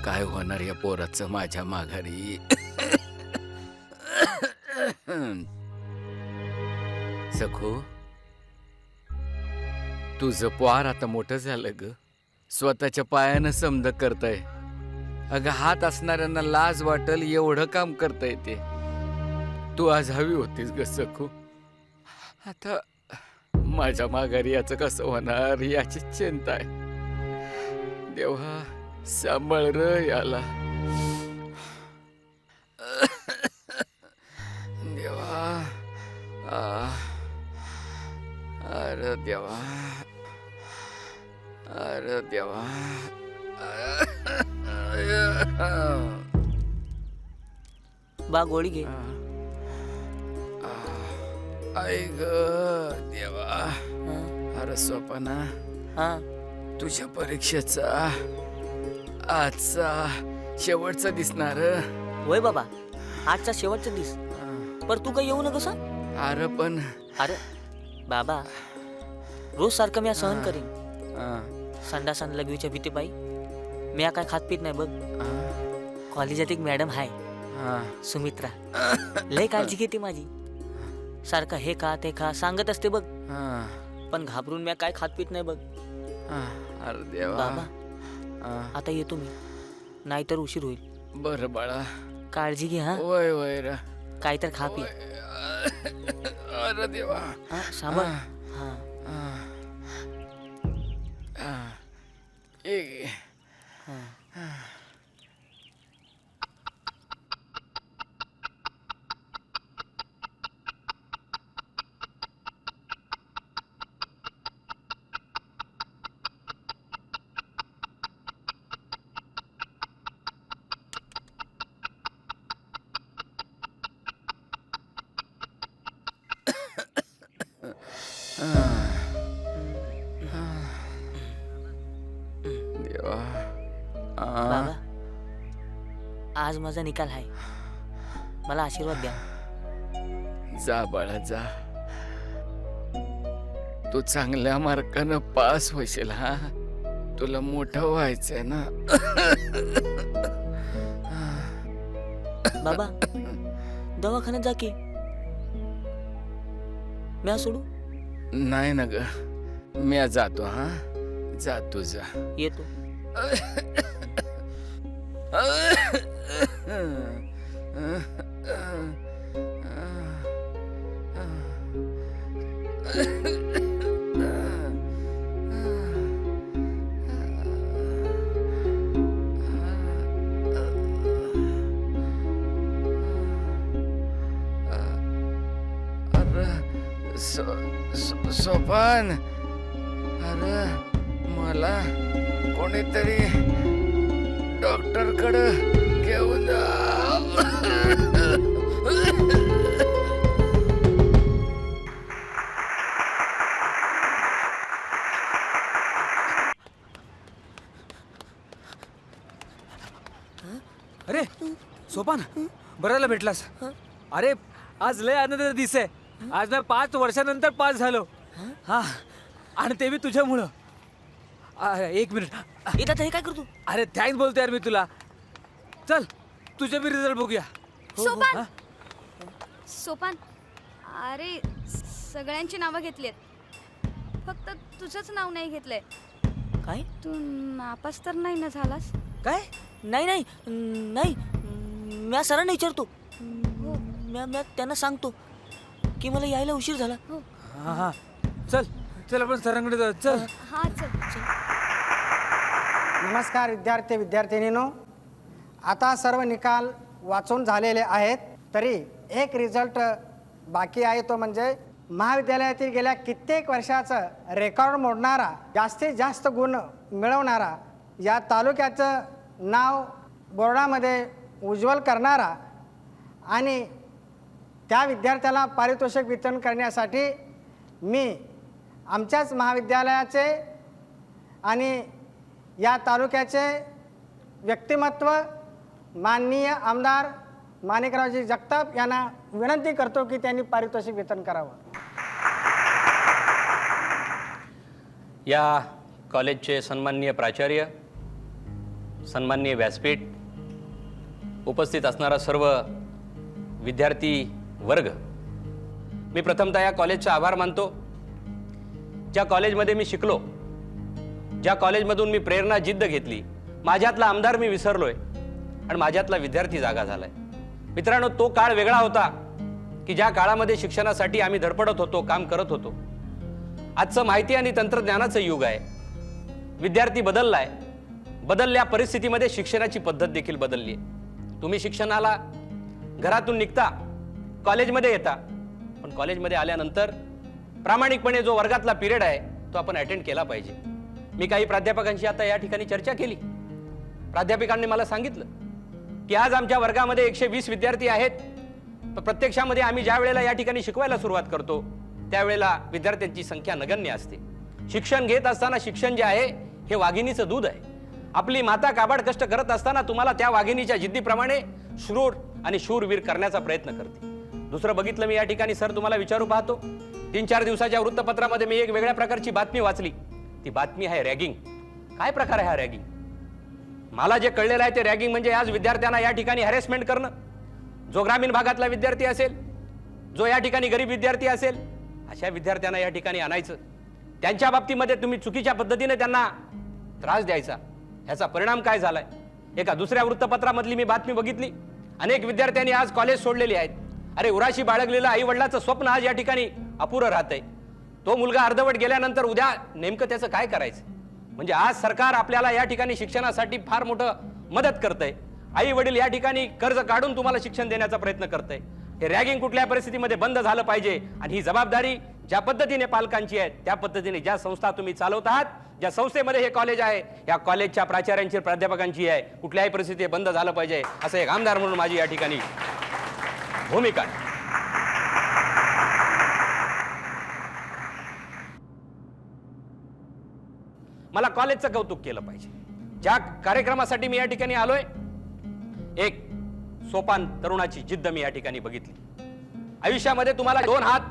काय होणार या पोराचं माझ्या माघारी? सखू, तुझं पोर आता मोठं झालं ग. स्वतःच्या पायानं समज करताय. अगं हात असणाऱ्यांना लाज वाटल एवढं काम करताय ते. तू आज हवी होतीस ग सखू. आता माझ्या माघारी याचं कसं होणार याची चिंता आहे. देवा सांभाळ र याला. देवा अरे देवा, अरे देवा. बा गोळी घे. आई ग देवा. अरे स्वप्ना, हा तुझ्या परीक्षेचा आजचा शेवटचा दिसणार. होय बाबा, आजचा शेवटचा दिस. पर तू काय येऊ नका सा. अरे पण अरे बाबा, रोज सारखं मी सहन करीन. संडासान लघवीच्या भीती पायी मी काय खात पीत नाही बघ. कॉलेजात एक मॅडम आहे सुमित्रा, लय काळजी घेते माझी. सारखं हे खा ते खा सांगत असते बघ. पण घाबरून मी काय खात पीत नाही बघ. अरे देवा. बाबा आता येतो मी, नाहीतर उशीर होईल. बरं बाळा, काळजी घे. हा वय वय रा. काय तर खा पी. अरे देवा. सांभाळ. हा एक देवा. बाबा, आज माझा निकाल आहे, मला आशीर्वाद द्या. जा बाळा जा. तू चांगल्या मार्कानं पास होशील. हा, तुला मोठं व्हायचंय ना. बाबा दवाखान्यात जा की. म्या सोडू. नाही ना ग, मी जातो. हा जा तू जा. येतो. सोपान, अरे मला कोणीतरी डॉक्टरकडे घेऊन जा. अरे सोपान, बरायला भेटलास. अरे आज लय आनंदाचा दिवस आहे. आज मी 5 वर्षानंतर पास झालो. हा, आणि ते बी तुझ्यामुळं. एक मिनिट. येतात हे काय करतो. अरे थँक्स बोलतो यार मी तुला. चल तुझे बी रिझल्ट बघूया. सोपान, सोपान, अरे सगळ्यांची नावं घेतलीत, फक्त तुझंच नाव नाही घेतलंय. काय. तू नापास तर नाही ना झालास. काय. नाही नाही नाही, म्या सरांना विचारतो. म्या त्यांना सांगतो की मला यायला उशीर झाला. हा हा, चल चल आपण सरांकडे जाऊ. चल. हा चल. नमस्कार विद्यार्थिनींनो, आता सर्व निकाल वाचून झालेले आहेत. तरी एक रिझल्ट बाकी आहे, तो म्हणजे महाविद्यालयातील गेल्या कित्येक वर्षाचं रेकॉर्ड मोडणारा, जास्तीत जास्त गुण मिळवणारा, या तालुक्याचं नाव बोर्डामध्ये उज्ज्वल करणारा आणि त्या विद्यार्थ्याला पारितोषिक वितरण करण्यासाठी मी आमच्याच महाविद्यालयाचे आणि या तालुक्याचे व्यक्तिमत्व माननीय आमदार माणिकरावजी जगताप यांना विनंती करतो की त्यांनी पारितोषिक वितरण करावं. या कॉलेजचे सन्माननीय प्राचार्य सन्माननीय व्यासपीठ, उपस्थित असणारा सर्व विद्यार्थी वर्ग, मी प्रथमतः या कॉलेजचा आभार मानतो. ज्या कॉलेजमध्ये मी शिकलो, ज्या कॉलेजमधून मी प्रेरणा जिद्द घेतली, माझ्यातला आमदार मी विसरलोय आणि माझ्यातला विद्यार्थी जागा झालाय. मित्रांनो, तो काळ वेगळा होता की ज्या काळामध्ये शिक्षणासाठी आम्ही धडपडत होतो, काम करत होतो. आजचं माहिती आणि तंत्रज्ञानाचं युग आहे. विद्यार्थी बदललाय. बदलल्या परिस्थितीमध्ये शिक्षणाची पद्धत देखील बदलली आहे. तुम्ही शिक्षणाला घरातून निघता, कॉलेजमध्ये येता, पण कॉलेजमध्ये आल्यानंतर प्रामाणिकपणे जो वर्गातला पिरियड आहे तो आपण अटेंड केला पाहिजे. मी काही प्राध्यापकांशी आता या ठिकाणी चर्चा केली. प्राध्यापकांनी मला सांगितलं की आज आमच्या वर्गामध्ये 120 विद्यार्थी आहेत. प्रत्यक्षामध्ये आम्ही ज्या वेळेला या ठिकाणी शिकवायला सुरुवात करतो त्यावेळेला विद्यार्थ्यांची संख्या नगण्य असते. शिक्षण घेत असताना शिक्षण जे आहे हे वाघिणीचं दूध आहे. आपली माता काबाड कष्ट करत असताना तुम्हाला त्या वाघिणीच्या जिद्दीप्रमाणे शूर आणि शूरवीर करण्याचा प्रयत्न करते. दुसरं बघितलं, मी या ठिकाणी सर तुम्हाला विचारू पाहतो, 3-4 दिवसाच्या वृत्तपत्रामध्ये मी एक वेगळ्या प्रकारची बातमी वाचली. ती बातमी आहे रॅगिंग. काय प्रकार आहे हा रॅगिंग? मला जे कळलेलं आहे ते रॅगिंग म्हणजे आज विद्यार्थ्यांना या ठिकाणी हॅरेसमेंट करणं. जो ग्रामीण भागातला विद्यार्थी असेल, जो या ठिकाणी गरीब विद्यार्थी असेल, अशा विद्यार्थ्यांना या ठिकाणी आणायचं, त्यांच्या बाबतीमध्ये तुम्ही चुकीच्या पद्धतीने त्यांना त्रास द्यायचा. ह्याचा परिणाम काय झालाय? एका दुसऱ्या वृत्तपत्रामधली मी बातमी बघितली. अनेक विद्यार्थ्यांनी आज कॉलेज सोडलेली आहेत. अरे, उराशी बाळगलेलं आई वडिलाचं स्वप्न आज या ठिकाणी अपुरं राहतंय. तो मुलगा अर्धवट गेल्यानंतर उद्या नेमकं त्याचं काय करायचं? म्हणजे आज सरकार आपल्याला या ठिकाणी शिक्षणासाठी फार मोठं मदत करतंय. आई वडील या ठिकाणी कर्ज काढून तुम्हाला शिक्षण देण्याचा प्रयत्न करतंय. हे रॅगिंग कुठल्या परिस्थितीमध्ये बंद झालं पाहिजे आणि ही जबाबदारी ज्या पद्धतीने पालकांची आहे, त्या पद्धतीने ज्या संस्था तुम्ही चालवत आहात, ज्या संस्थेमध्ये हे कॉलेज आहे, या कॉलेजच्या प्राचार्यांची, प्राध्यापकांची आहे, कुठल्याही परिस्थितीत बंद झालं पाहिजे असं एक आमदार म्हणून माझी या ठिकाणी भूमिका आहे. मला कॉलेजचं कौतुक केलं पाहिजे. ज्या कार्यक्रमासाठी मी या ठिकाणी आलोय, एक सोपान तरुणाची जिद्द मी या ठिकाणी बघितली. आयुष्यामध्ये तुम्हाला 2 हात,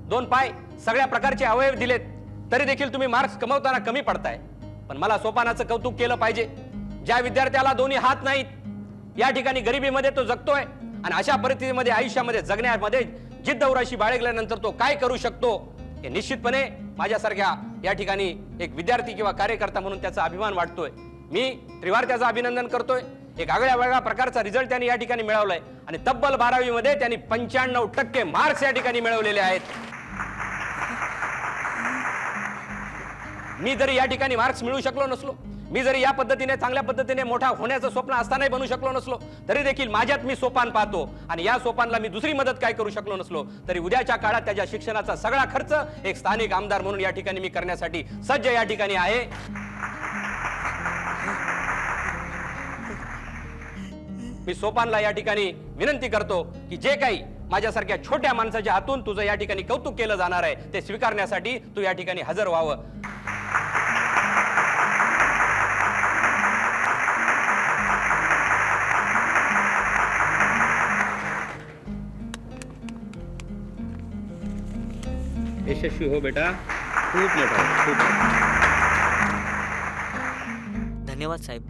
2 पाय, सगळ्या प्रकारचे अवयव दिलेत, तरी देखील तुम्ही मार्क्स कमवताना कमी पडताय. पण मला सोपानाचं कौतुक केलं पाहिजे. ज्या विद्यार्थ्याला 2 हात नाहीत, या ठिकाणी गरिबीमध्ये तो जगतोय आणि अशा परिस्थितीमध्ये आयुष्यामध्ये जगण्यामध्ये जिद्द उराशी बाळगल्यानंतर तो काय करू शकतो हे निश्चितपणे माझ्यासारख्या या ठिकाणी एक विद्यार्थी किंवा कार्यकर्ता म्हणून त्याचा अभिमान वाटतोय. मी त्रिवार त्याचं अभिनंदन करतोय. एक आगळ्या वेगळ्या प्रकारचा रिझल्ट त्यांनी या ठिकाणी मिळवलाय आणि तब्बल 12वी मध्ये त्यांनी 95% मार्क्स या ठिकाणी मिळवलेले आहेत. मी जरी या ठिकाणी मार्क्स मिळवू शकलो नसलो, मी जरी या पद्धतीने चांगल्या पद्धतीने मोठा होण्याचं स्वप्न असतानाही बनू शकलो नसलो, तरी देखील माझ्यात मी सोपान पाहतो आणि या सोपानला मी दुसरी मदत काय करू शकलो नसलो, तरी उद्याच्या काळात त्याच्या शिक्षणाचा सगळा खर्च एक स्थानिक आमदार म्हणून या ठिकाणी मी करण्यासाठी सज्ज या ठिकाणी आहे. मी सोपानला या ठिकाणी विनंती करतो की जे काही माझ्यासारख्या छोट्या माणसाच्या हातून तुझं या ठिकाणी कौतुक केलं जाणार आहे ते स्वीकारण्यासाठी तू या ठिकाणी हजर व्हावं. यशस्वी हो बेटा, खूप मोठा, खूप. धन्यवाद साहेब.